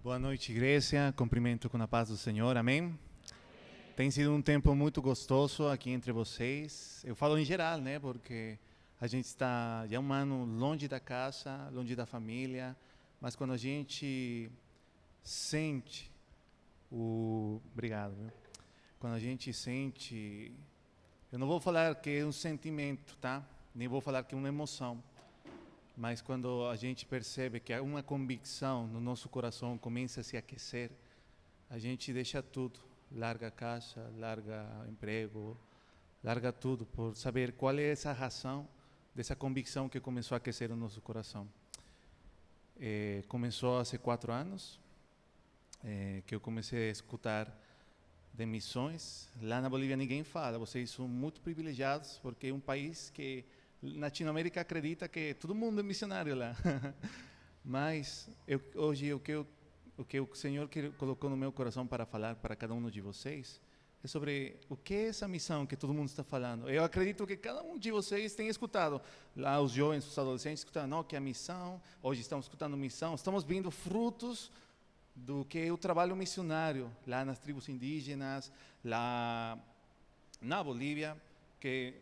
Boa noite, igreja. Cumprimento com a paz do Senhor. Amém? Tem sido um tempo muito gostoso aqui entre vocês. Eu falo em geral, né? Porque a gente está já um ano longe da casa, longe da família. Mas quando a gente sente Obrigado, viu? Quando a gente sente... Eu não vou falar que é um sentimento, tá? Nem vou falar que é uma emoção. Mas quando a gente percebe que uma convicção no nosso coração começa a se aquecer, a gente deixa tudo, larga a casa, larga emprego, larga tudo, por saber qual é essa razão dessa convicção que começou a aquecer o nosso coração. Começou há 4 anos, que eu comecei a escutar de missões. Lá na Bolívia ninguém fala, vocês são muito privilegiados, porque é um país que Latinoamérica acredita que todo mundo é missionário lá. Mas hoje o que o Senhor colocou no meu coração para falar para cada um de vocês é sobre o que é essa missão que todo mundo está falando. Eu acredito que cada um de vocês tem escutado, lá os jovens, os adolescentes, escutando, não, que a missão, hoje estamos escutando missão, estamos vendo frutos do que é o trabalho missionário lá nas tribos indígenas, lá na Bolívia, que...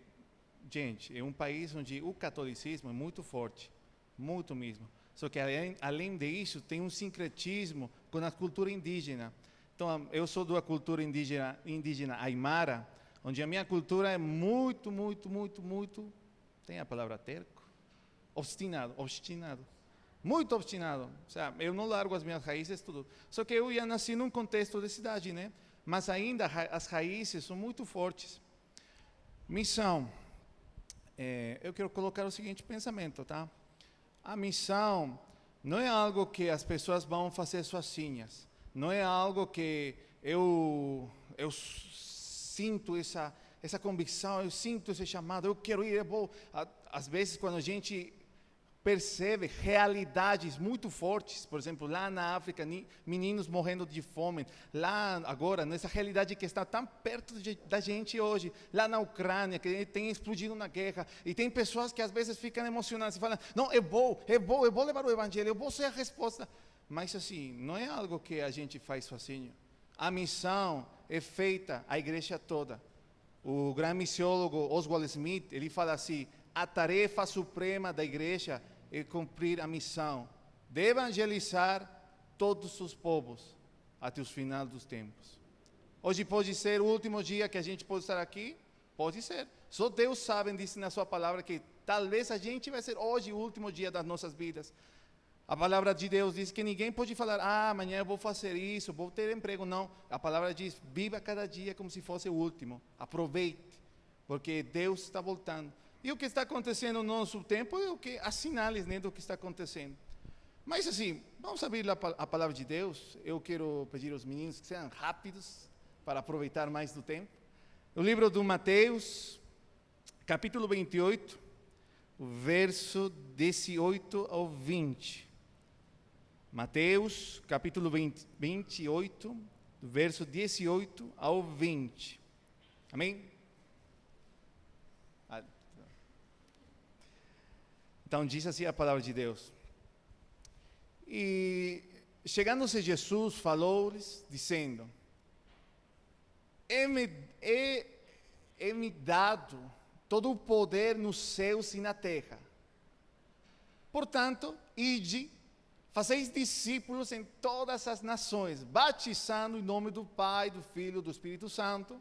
Gente, é um país onde o catolicismo é muito forte, muito mesmo. Só que além disso, tem um sincretismo com a cultura indígena. Então, eu sou da cultura indígena aimara, onde a minha cultura é muito, tem a palavra terco? Obstinado. Muito obstinado. O sea, eu não largo as minhas raízes, tudo. Só que eu já nasci num contexto de cidade, né? Mas ainda as raízes são muito fortes. Missão. Eu quero colocar o seguinte pensamento, tá? A missão não é algo que as pessoas vão fazer sozinhas. Não é algo que eu sinto essa convicção, eu sinto esse chamado, eu quero ir, às vezes quando a gente percebe realidades muito fortes, por exemplo, lá na África, meninos morrendo de fome, lá agora, nessa realidade que está tão perto da gente hoje, lá na Ucrânia, que tem explodido na guerra, e tem pessoas que às vezes ficam emocionadas e falam, não, eu vou levar o evangelho, eu vou ser a resposta. Mas assim, não é algo que a gente faz sozinho. A missão é feita, a igreja toda. O grande missiólogo Oswald Smith, ele fala assim, a tarefa suprema da igreja é cumprir a missão de evangelizar todos os povos até os finais dos tempos. Hoje pode ser o último dia que a gente pode estar aqui, pode ser. Só Deus sabe, disse na sua palavra, que talvez a gente vai ser hoje o último dia das nossas vidas. A palavra de Deus diz que ninguém pode falar, amanhã eu vou fazer isso, vou ter emprego. Não, a palavra diz, viva cada dia como se fosse o último. Aproveite, porque Deus está voltando. E o que está acontecendo no nosso tempo é o que há sinais, né, do que está acontecendo. Mas assim, vamos abrir a palavra de Deus. Eu quero pedir aos meninos que sejam rápidos para aproveitar mais do tempo. O livro de Mateus, capítulo 28, o verso 18 ao 20. Mateus, capítulo 28, do verso 18 ao 20. Amém? Então diz assim a palavra de Deus. E chegando-se Jesus, falou-lhes, dizendo, é-me dado todo o poder nos céus e na terra. Portanto, ide, fazeis discípulos em todas as nações, batizando em nome do Pai, do Filho e do Espírito Santo,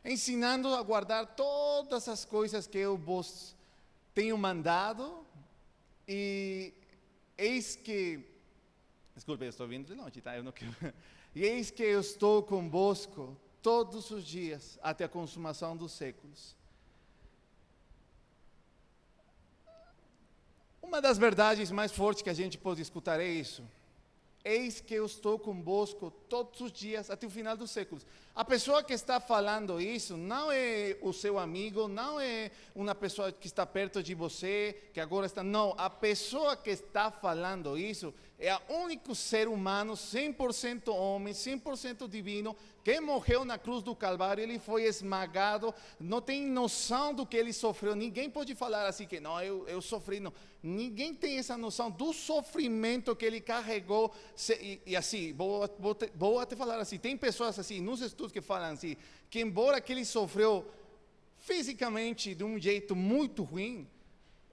ensinando a guardar todas as coisas que eu vos tenho mandado, e eis que... Desculpe, eu estou vindo de longe, tá? Eu não quero... E eis que eu estou convosco todos os dias, até a consumação dos séculos. Uma das verdades mais fortes que a gente pode escutar é isso. Eis que eu estou convosco todos os dias, até o final dos séculos. A pessoa que está falando isso não é o seu amigo, não é uma pessoa que está perto de você, que agora está. Não, a pessoa que está falando isso é o único ser humano, 100% homem, 100% divino, que morreu na cruz do Calvário. Ele foi esmagado, não tem noção do que ele sofreu. Ninguém pode falar assim que não, eu sofri, não. Ninguém tem essa noção do sofrimento que ele carregou. E assim, vou até falar assim, tem pessoas assim, nos estudos que falam assim, que embora que ele sofreu fisicamente de um jeito muito ruim,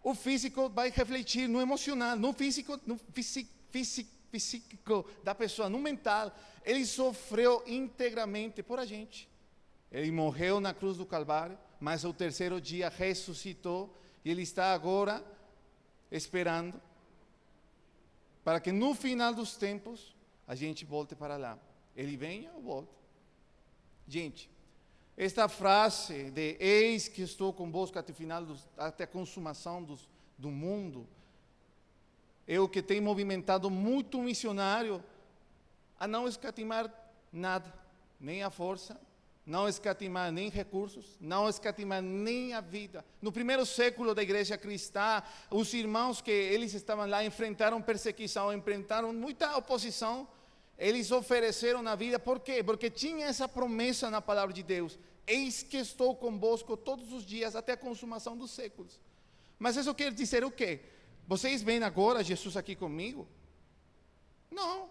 o físico vai refletir no emocional, no físico da pessoa, no mental. Ele sofreu integramente por a gente. Ele morreu na cruz do Calvário, mas ao terceiro dia ressuscitou, e ele está agora esperando para que no final dos tempos a gente volte para lá. Ele venha ou volta. Gente, esta frase de eis que estou convosco até o final, até a consumação do mundo, é o que tem movimentado muito o missionário a não escatimar nada, nem a força, não escatimar nem recursos, não escatimar nem a vida. No primeiro século da igreja cristã, os irmãos que eles estavam lá enfrentaram perseguição, enfrentaram muita oposição. Eles ofereceram a vida, por quê? Porque tinha essa promessa na palavra de Deus: eis que estou convosco todos os dias até a consumação dos séculos. Mas isso quer dizer o quê? Vocês veem agora Jesus aqui comigo? Não.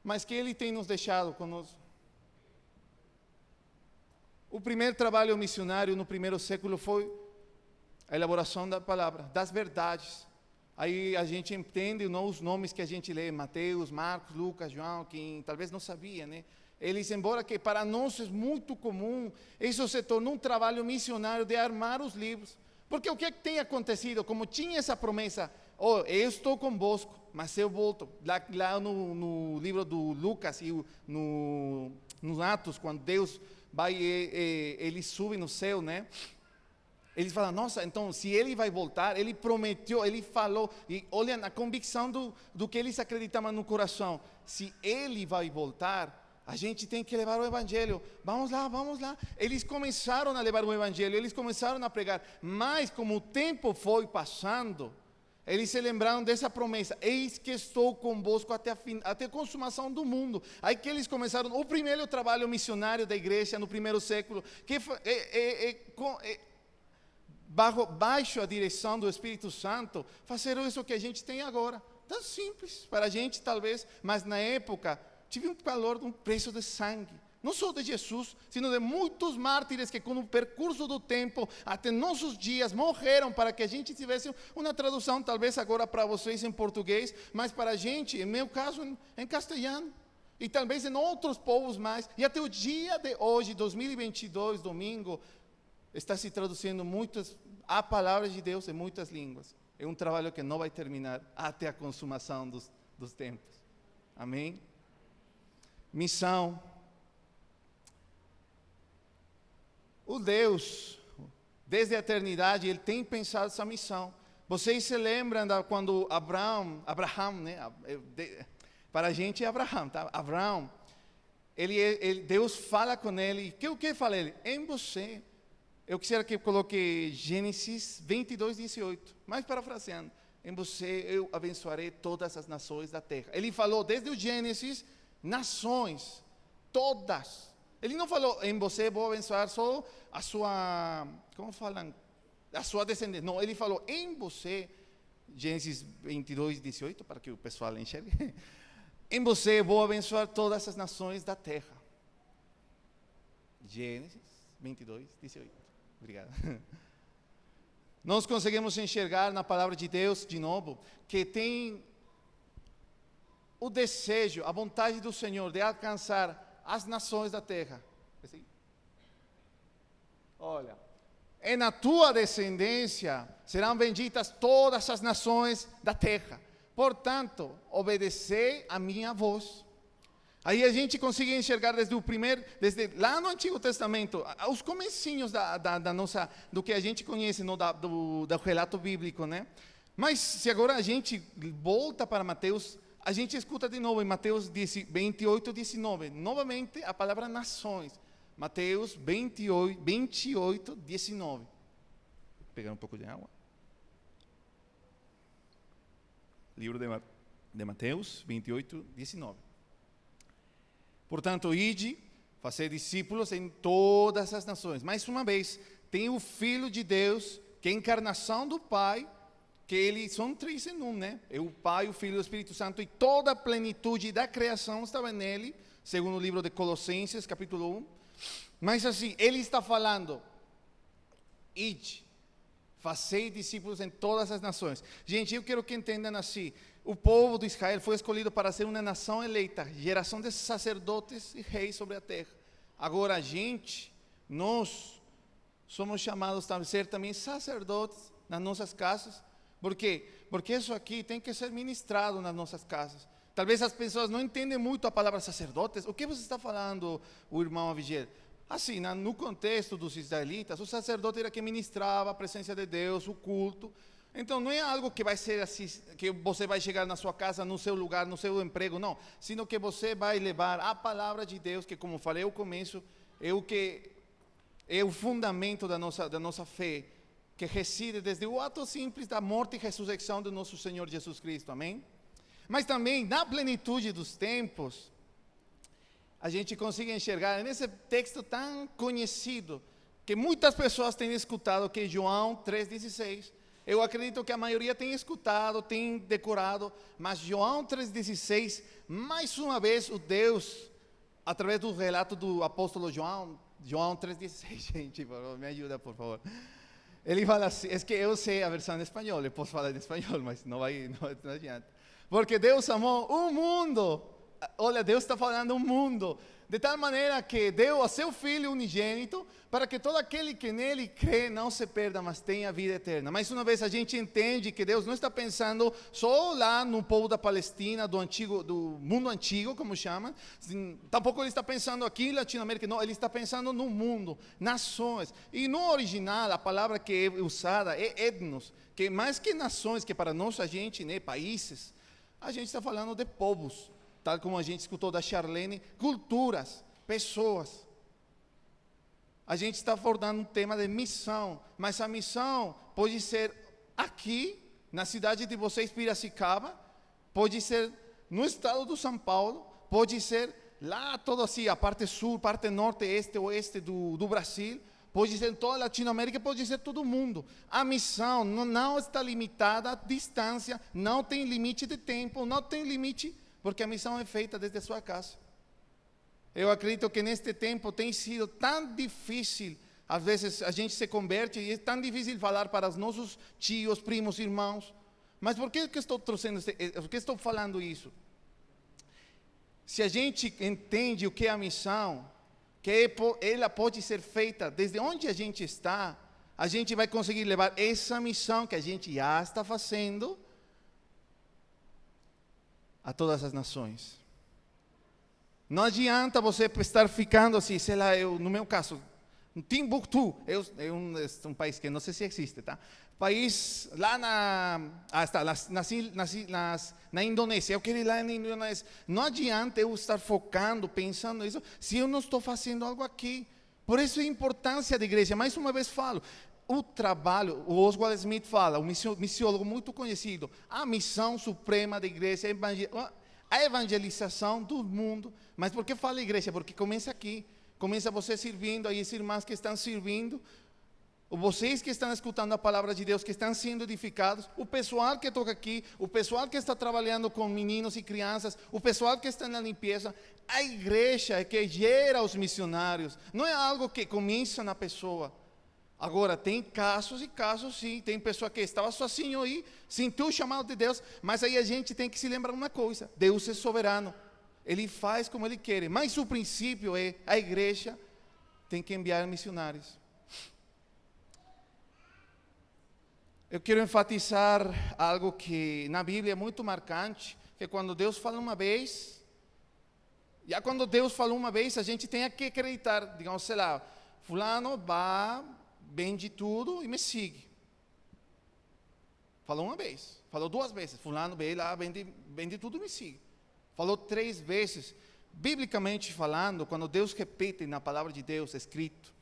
Mas que Ele tem nos deixado conosco? O primeiro trabalho missionário no primeiro século foi a elaboração da palavra, das verdades. Aí a gente entende os nomes que a gente lê, Mateus, Marcos, Lucas, João, que talvez não sabia, né? Eles, embora que para nós é muito comum, isso se tornou um trabalho missionário de armar os livros. Porque o que tem acontecido? Como tinha essa promessa, eu estou convosco, mas eu volto. Lá no livro do Lucas e nos Atos, quando Deus vai, ele sube no céu, né? Eles falam, nossa, então se ele vai voltar, ele prometeu, ele falou, e olha a convicção do que eles acreditavam no coração. Se ele vai voltar, a gente tem que levar o evangelho. Vamos lá, vamos lá. Eles começaram a levar o evangelho, eles começaram a pregar. Mas como o tempo foi passando, eles se lembraram dessa promessa: eis que estou convosco até a consumação do mundo. Aí que eles começaram o primeiro trabalho missionário da igreja no primeiro século, que baixo a direção do Espírito Santo, fazer isso que a gente tem agora. Tão simples para a gente talvez, mas na época tive um valor, um preço de sangue, não só de Jesus, sino de muitos mártires que com o percurso do tempo, até nossos dias, morreram para que a gente tivesse uma tradução, talvez agora para vocês em português, mas para a gente, em meu caso, em castelhano, e talvez em outros povos mais, e até o dia de hoje, 2022, domingo, está se traduzindo a palavra de Deus em muitas línguas. É um trabalho que não vai terminar até a consumação dos tempos. Amém? Missão. O Deus, desde a eternidade, Ele tem pensado essa missão. Vocês se lembram quando Abraão, né? Para a gente é Abraão, tá? Abraão, Deus fala com ele. O que fala ele? Em você. Eu quisiera que coloque Gênesis 22, 18. Mais parafraseando. Em você eu abençoarei todas as nações da terra. Ele falou desde o Gênesis, nações, todas. Ele não falou, em você vou abençoar só a sua, como falam? A sua descendência. Não, ele falou, em você, Gênesis 22, 18, para que o pessoal enxergue. Em você vou abençoar todas as nações da terra. Gênesis 22, 18. Obrigado. Nós conseguimos enxergar na palavra de Deus, de novo, que tem o desejo, a vontade do Senhor de alcançar as nações da terra. Olha, e na tua descendência serão benditas todas as nações da terra. Portanto, obedecei a minha voz. Aí a gente consegue enxergar desde lá no Antigo Testamento, os comecinhos do que a gente conhece do relato bíblico, né? Mas se agora a gente volta para Mateus, a gente escuta de novo em Mateus 28, 19, novamente a palavra nações. Mateus 28, 19. Vou pegar um pouco de água. Livro de Mateus 28, 19. Portanto, ide, fazer discípulos em todas as nações. Mais uma vez, tem o Filho de Deus, que é a encarnação do Pai, que eles são três em um, né? É o Pai, o Filho e o Espírito Santo, e toda a plenitude da criação estava nele, segundo o livro de Colossenses, capítulo 1. Mas assim, ele está falando, ide, fazei discípulos em todas as nações. Gente, eu quero que entendam assim, o povo de Israel foi escolhido para ser uma nação eleita, geração de sacerdotes e reis sobre a terra. Agora a gente, nós somos chamados a ser também sacerdotes nas nossas casas. Por quê? Porque isso aqui tem que ser ministrado nas nossas casas. Talvez as pessoas não entendem muito a palavra sacerdotes. O que você está falando, o irmão Avigiel? Assim, no contexto dos israelitas, o sacerdote era quem ministrava a presença de Deus, o culto. Então, não é algo que vai ser assim, que você vai chegar na sua casa, no seu lugar, no seu emprego, não. Sino que você vai levar a palavra de Deus, que como falei ao começo, é o fundamento da nossa fé, que reside desde o ato simples da morte e ressurreição do nosso Senhor Jesus Cristo, amém? Mas também, na plenitude dos tempos, a gente consegue enxergar nesse texto tão conhecido, que muitas pessoas têm escutado, que é João 3,16. Eu acredito que a maioria tem escutado, tem decorado, mas João 3,16, mais uma vez o Deus, através do relato do apóstolo João 3,16, gente, me ajuda por favor. Ele fala assim, é que eu sei a versão em espanhol, eu posso falar em espanhol, mas não adianta. Porque Deus amou o mundo, olha, Deus está falando o mundo, de tal maneira que deu a seu Filho unigênito, para que todo aquele que nele crê não se perda, mas tenha vida eterna. Mais uma vez a gente entende que Deus não está pensando só lá no povo da Palestina, do mundo antigo, como chamam. Tampouco ele está pensando aqui em Latinoamérica, não, ele está pensando no mundo, nações. E no original, a palavra que é usada é etnos, que mais que nações, que para nós a gente, né, países, a gente está falando de povos, tal como a gente escutou da Charlene, culturas, pessoas. A gente está abordando um tema de missão, mas a missão pode ser aqui, na cidade de vocês, Piracicaba, pode ser no estado do São Paulo, pode ser lá todo assim, a parte sul, parte norte, este, oeste do Brasil, pode ser toda a Latinoamérica, pode ser todo mundo. A missão não está limitada à distância, não tem limite de tempo, não tem limite, porque a missão é feita desde a sua casa. Eu acredito que neste tempo tem sido tão difícil, às vezes a gente se converte e é tão difícil falar para os nossos tios, primos, irmãos. Mas por que estou falando isso? Se a gente entende o que é a missão, que ela pode ser feita desde onde a gente está, a gente vai conseguir levar essa missão que a gente já está fazendo a todas as nações. Não adianta você estar ficando assim, sei lá, no meu caso, Timbuktu, é um país que não sei se existe, tá? País lá na Indonésia, eu quero ir lá na Indonésia. Não adianta eu estar focando, pensando nisso, se eu não estou fazendo algo aqui. Por isso a importância da igreja. Mais uma vez falo, o trabalho, o Oswald Smith fala, um missiólogo muito conhecido, a missão suprema da igreja é a evangelização do mundo. Mas por que fala igreja? Porque começa aqui. Começa você servindo, aí as irmãs que estão servindo, vocês que estão escutando a palavra de Deus, que estão sendo edificados, o pessoal que toca aqui, o pessoal que está trabalhando com meninos e crianças, o pessoal que está na limpeza. A igreja é que gera os missionários, não é algo que começa na pessoa. Agora, tem casos e casos sim, tem pessoa que estava sozinho aí, sentiu o chamado de Deus, mas aí a gente tem que se lembrar uma coisa, Deus é soberano, Ele faz como Ele quer, mas o princípio é, a igreja tem que enviar missionários. Eu quero enfatizar algo que na Bíblia é muito marcante, que quando Deus fala uma vez, já quando Deus falou uma vez, a gente tem que acreditar, digamos, sei lá, fulano vá, vende tudo e me siga. Falou uma vez, falou 2 vezes. Fulano, vem lá, vende tudo e me siga. Falou 3 vezes. Biblicamente falando, quando Deus repete na palavra de Deus, escrito,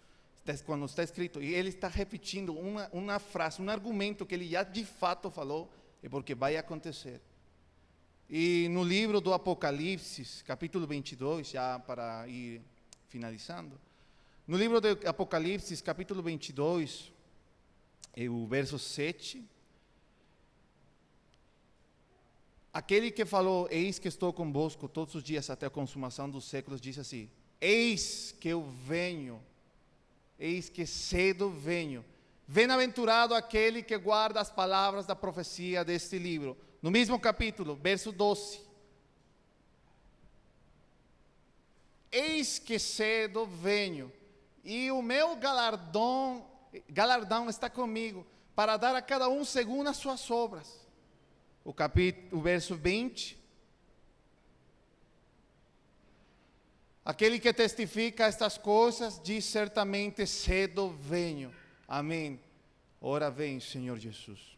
quando está escrito, e Ele está repetindo uma frase, um argumento que Ele já de fato falou, é porque vai acontecer. E no livro do Apocalipse, capítulo 22, já para ir finalizando, no livro do Apocalipse, capítulo 22, o verso 7, aquele que falou, eis que estou convosco todos os dias até a consumação dos séculos, diz assim, eis que eu venho, eis que cedo venho. Bem-aventurado aquele que guarda as palavras da profecia deste livro. No mesmo capítulo, verso 12. Eis que cedo venho, e o meu galardão está comigo, para dar a cada um segundo as suas obras. O verso 20. Aquele que testifica estas coisas, diz certamente, cedo venho. Amém. Ora vem, Senhor Jesus.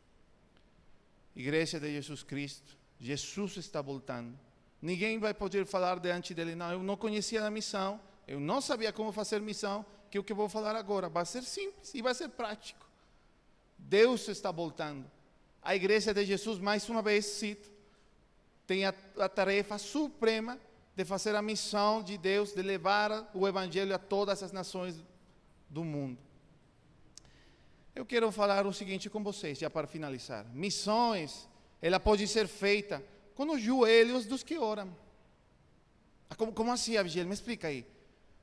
Igreja de Jesus Cristo, Jesus está voltando. Ninguém vai poder falar diante dele, não, eu não conhecia a missão, eu não sabia como fazer missão, que o que eu vou falar agora vai ser simples e vai ser prático. Deus está voltando. A igreja de Jesus, mais uma vez cito, tem a tarefa suprema de fazer a missão de Deus, de levar o evangelho a todas as nações do mundo. Eu quero falar o seguinte com vocês, já para finalizar. Missões, ela pode ser feita com os joelhos dos que oram. Como assim, Abigail? Me explica aí.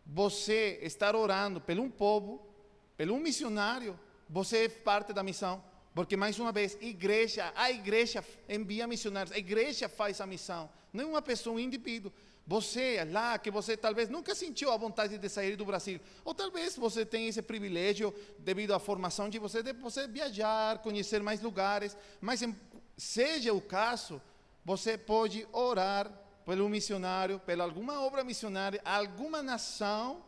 Você estar orando por um povo, por um missionário, você é parte da missão. Porque, mais uma vez, a igreja envia missionários, a igreja faz a missão, não é uma pessoa, um indivíduo. Você lá, que você talvez nunca sentiu a vontade de sair do Brasil, ou talvez você tenha esse privilégio, devido à formação de você viajar, conhecer mais lugares, mas seja o caso, você pode orar pelo missionário, pela alguma obra missionária, alguma nação,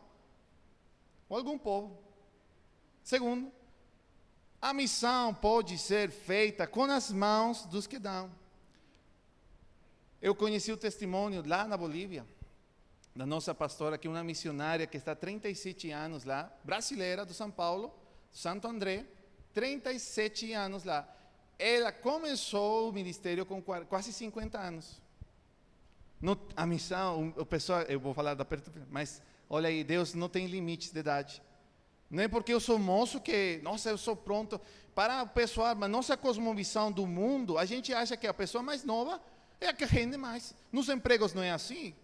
ou algum povo. Segundo, a missão pode ser feita com as mãos dos que dão. Eu conheci o testemunho lá na Bolívia, da nossa pastora, que é uma missionária que está há 37 anos lá, brasileira, do São Paulo, Santo André, 37 anos lá. Ela começou o ministério com quase 50 anos. A missão, o pessoal, eu vou falar da perto, mas olha aí, Deus não tem limites de idade. Não é porque eu sou moço que, nossa, eu sou pronto. Para o pessoal, mas nossa cosmovisão do mundo, a gente acha que a pessoa mais nova é a que rende mais. Nos empregos não é assim.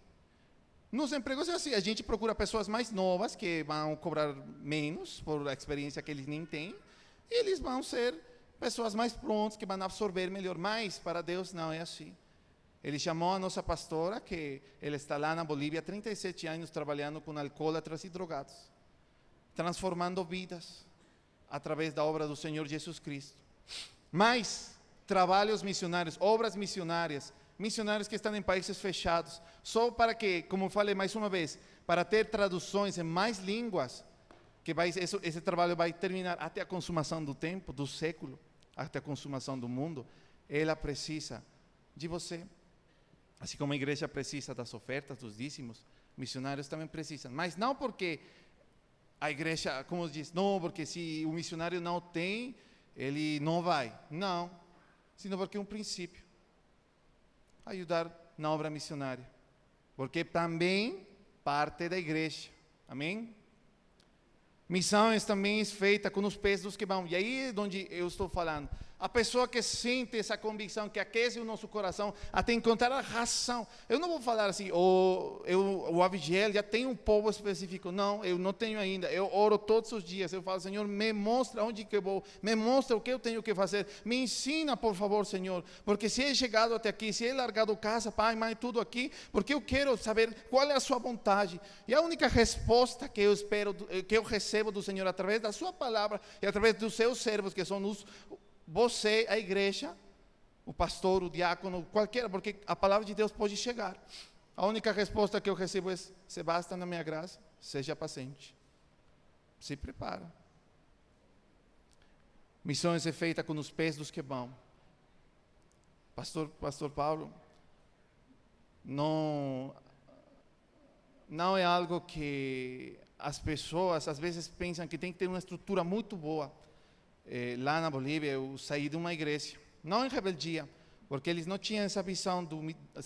Nos empregos é assim, a gente procura pessoas mais novas que vão cobrar menos por a experiência que eles nem têm. E eles vão ser pessoas mais prontas, que vão absorver melhor. Mas para Deus não é assim. Ele chamou a nossa pastora, que ela está lá na Bolívia há 37 anos trabalhando com alcoólatras e drogados, transformando vidas através da obra do Senhor Jesus Cristo. Mas trabalhos missionários, obras missionárias, missionários que estão em países fechados, só para que, como falei mais uma vez, para ter traduções em mais línguas, que esse trabalho vai terminar até a consumação do tempo, do século, até a consumação do mundo. Ela precisa de você. Assim como a igreja precisa das ofertas, dos dízimos, missionários também precisam. Mas não porque a igreja, como diz, não, porque se o missionário não tem, ele não vai. Não, sino porque é um princípio. Ajudar na obra missionária. Porque também parte da igreja. Amém? Missões também é feita com os pés dos que vão. E aí é onde eu estou falando. A pessoa que sente essa convicção, que aquece o nosso coração, até encontrar a razão. Eu não vou falar assim, o Abigail já tem um povo específico. Não, eu não tenho ainda. Eu oro todos os dias. Eu falo, Senhor, me mostra onde que eu vou. Me mostra o que eu tenho que fazer. Me ensina, por favor, Senhor. Porque se he chegado até aqui, se he largado casa, pai, mãe, tudo aqui, porque eu quero saber qual é a sua vontade. E a única resposta que eu espero, que eu recebo do Senhor, através da sua palavra e através dos seus servos, que são você, a igreja, o pastor, o diácono, qualquer, porque a palavra de Deus pode chegar. A única resposta que eu recebo é: se basta na minha graça, seja paciente. Se prepara. Missões é feita com os pés dos que vão. Pastor Paulo, não é algo que as pessoas às vezes pensam que tem que ter uma estrutura muito boa. Lá na Bolívia eu saí de uma igreja, não em rebeldia, porque eles não tinham essa visão,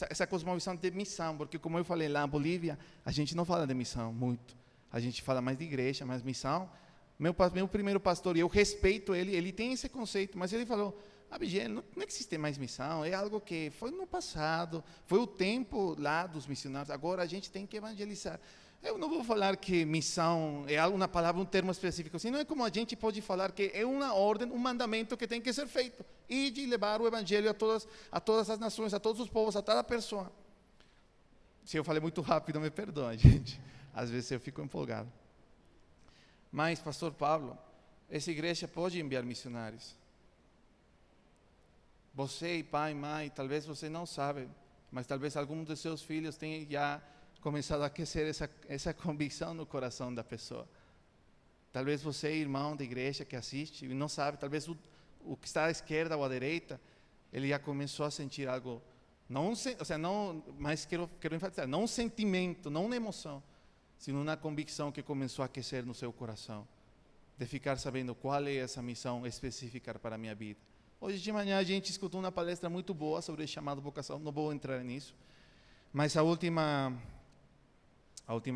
essa cosmovisão de missão, porque como eu falei, lá na Bolívia a gente não fala de missão muito, a gente fala mais de igreja, mais missão. Meu primeiro pastor, e eu respeito ele tem esse conceito, mas ele falou, Abigail, não existe mais missão, é algo que foi no passado, foi o tempo lá dos missionários, agora a gente tem que evangelizar. Eu não vou falar que missão é uma palavra, um termo específico, senão é como a gente pode falar que é uma ordem, um mandamento que tem que ser feito, e de levar o evangelho a todas as nações, a todos os povos, a toda pessoa. Se eu falei muito rápido, me perdoa, gente, às vezes eu fico empolgado. Mas, pastor Pablo, essa igreja pode enviar missionários. Você, pai, mãe, talvez você não sabe, mas talvez algum dos seus filhos tenha já começado a aquecer essa convicção no coração da pessoa. Talvez você, irmão da igreja que assiste e não sabe, talvez o que está à esquerda ou à direita, ele já começou a sentir algo, mas quero enfatizar, não um sentimento, não uma emoção, sino uma convicção que começou a aquecer no seu coração, de ficar sabendo qual é essa missão específica para a minha vida. Hoje de manhã a gente escutou uma palestra muito boa sobre o chamado vocação, não vou entrar nisso, mas a última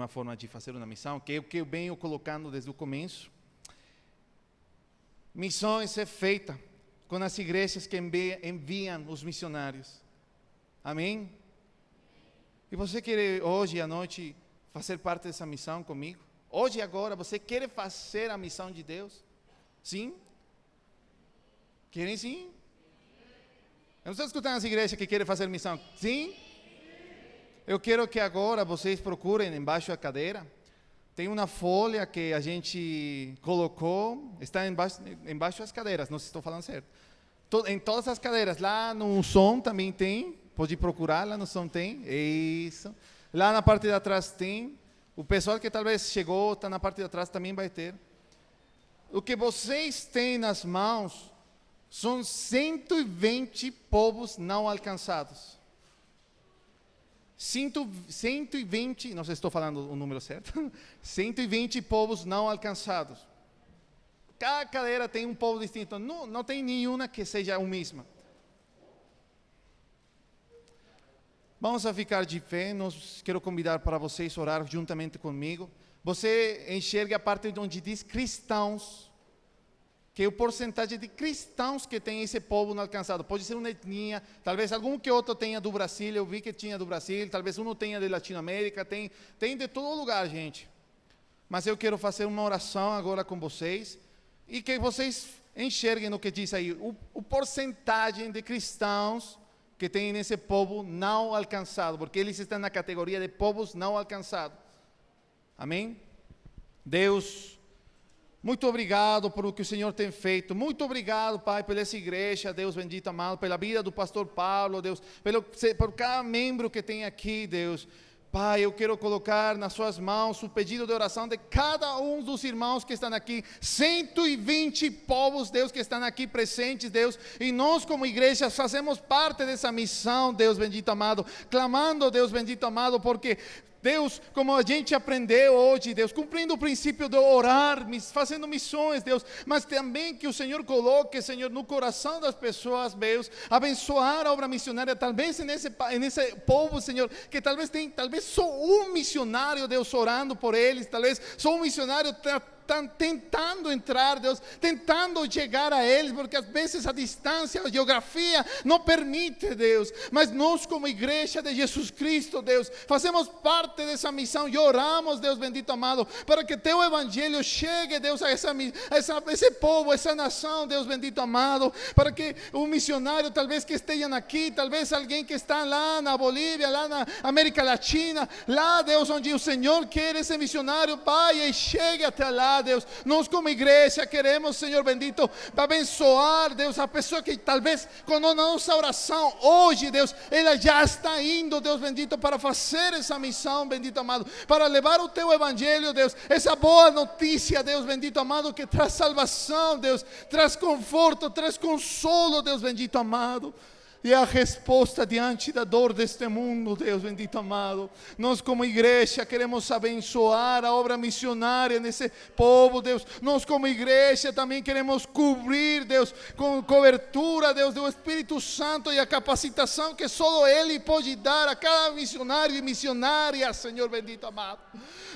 forma de fazer uma missão, que é o que eu venho colocando desde o começo, missões é feita com as igrejas que enviam os missionários, amém? E você quer hoje à noite fazer parte dessa missão comigo? Hoje e agora, você quer fazer a missão de Deus? Sim? Querem sim? Eu não estou escutando as igrejas que querem fazer missão. Sim? Eu quero que agora vocês procurem embaixo da cadeira. Tem uma folha que a gente colocou, está embaixo das cadeiras, não sei se estou falando certo. Em todas as cadeiras, lá no som também tem, pode procurar, lá no som tem, isso. Lá na parte de trás tem, o pessoal que talvez chegou, está na parte de trás também vai ter. O que vocês têm nas mãos são 120 povos não alcançados. 120, não sei se estou falando o número certo, 120 povos não alcançados. Cada cadeira tem um povo distinto, não tem nenhuma que seja o mesmo. Vamos a ficar de pé, quero convidar para vocês orar juntamente comigo. Você enxerga a parte onde diz cristãos, que é o porcentagem de cristãos que tem esse povo não alcançado. Pode ser uma etnia, talvez algum que outro tenha do Brasil, eu vi que tinha do Brasil, talvez um tenha de Latinoamérica, tem de todo lugar, gente. Mas eu quero fazer uma oração agora com vocês, e que vocês enxerguem o que diz aí, o porcentagem de cristãos que tem nesse povo não alcançado, porque eles estão na categoria de povos não alcançados. Amém? Deus, muito obrigado por o que o Senhor tem feito. Muito obrigado, Pai, pela essa igreja, Deus bendito, amado, pela vida do pastor Paulo, Deus, por cada membro que tem aqui, Deus. Pai, eu quero colocar nas suas mãos o pedido de oração de cada um dos irmãos que estão aqui, 120 povos, Deus, que estão aqui presentes, Deus, e nós como igreja fazemos parte dessa missão, Deus bendito, amado, clamando, Deus bendito, amado, porque Deus, como a gente aprendeu hoje, Deus, cumprindo o princípio de orar, fazendo missões, Deus, mas também que o Senhor coloque, Senhor, no coração das pessoas, Deus, abençoar a obra missionária, talvez nesse povo, Senhor, que talvez só um missionário, Deus, orando por eles, talvez só um missionário tentando entrar, Deus, tentando chegar a eles, porque às vezes a distância, a geografia não permite, Deus, mas nós como igreja de Jesus Cristo, Deus, fazemos parte dessa missão e oramos, Deus bendito amado, para que teu evangelho chegue, Deus, a esse povo, essa nação, Deus bendito amado, para que um missionário talvez que estejam aqui, talvez alguém que está lá na Bolívia, lá na América Latina, lá, Deus, onde o Senhor quer esse missionário, Pai, e chegue até lá, Deus, nós como igreja queremos, Senhor bendito, abençoar, Deus, a pessoa que talvez com a nossa oração hoje, Deus, ela já está indo, Deus bendito, para fazer essa missão, bendito amado, para levar o teu evangelho, Deus, essa boa notícia, Deus bendito amado, que traz salvação, Deus, traz conforto, traz consolo, Deus bendito amado. E a resposta diante da dor deste mundo, Deus bendito amado. Nós como igreja queremos abençoar a obra missionária nesse povo, Deus. Nós como igreja também queremos cobrir, Deus, com cobertura, Deus, do Espírito Santo e a capacitação que só Ele pode dar a cada missionário e missionária, Senhor bendito amado.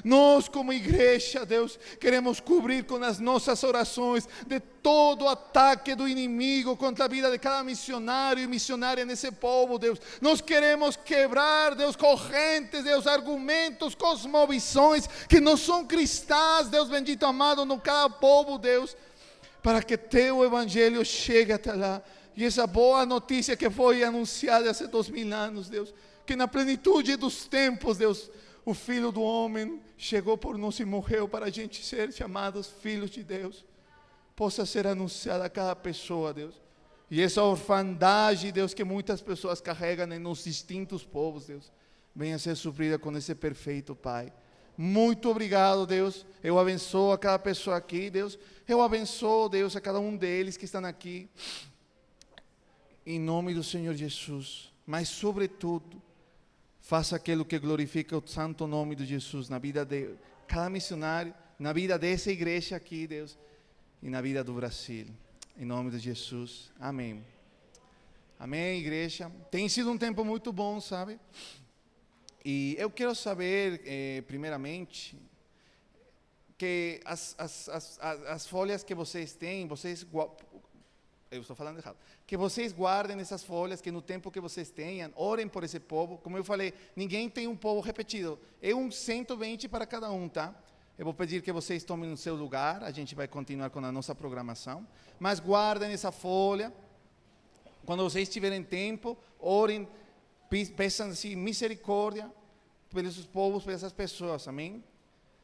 Nós como igreja, Deus, queremos cobrir com as nossas orações de todo ataque do inimigo contra a vida de cada missionário e missionária nesse povo, Deus. Nós queremos quebrar, Deus, correntes, Deus, argumentos, cosmovisões que não são cristãs, Deus bendito amado, no cada povo, Deus, para que teu evangelho chegue até lá. E essa boa notícia que foi anunciada há 2000 anos, Deus, que na plenitude dos tempos, Deus, o Filho do Homem chegou por nós e morreu para a gente ser chamados filhos de Deus, possa ser anunciada a cada pessoa, Deus. E essa orfandade, Deus, que muitas pessoas carregam nos distintos povos, Deus, venha ser suprida com esse perfeito Pai. Muito obrigado, Deus. Eu abençoo a cada pessoa aqui, Deus. Eu abençoo, Deus, a cada um deles que estão aqui. Em nome do Senhor Jesus. Mas, sobretudo, faça aquilo que glorifica o santo nome de Jesus na vida de cada missionário, na vida dessa igreja aqui, Deus, e na vida do Brasil. Em nome de Jesus. Amém. Amém, igreja. Tem sido um tempo muito bom, sabe? E eu quero saber, primeiramente, que as folhas que vocês têm, eu estou falando errado, que vocês guardem essas folhas, que no tempo que vocês tenham, orem por esse povo. Como eu falei, ninguém tem um povo repetido, é 120 para cada um, tá? Eu vou pedir que vocês tomem no seu lugar, a gente vai continuar com a nossa programação, mas guardem essa folha. Quando vocês tiverem tempo, orem, peçam assim, misericórdia pelos povos, por essas pessoas, amém?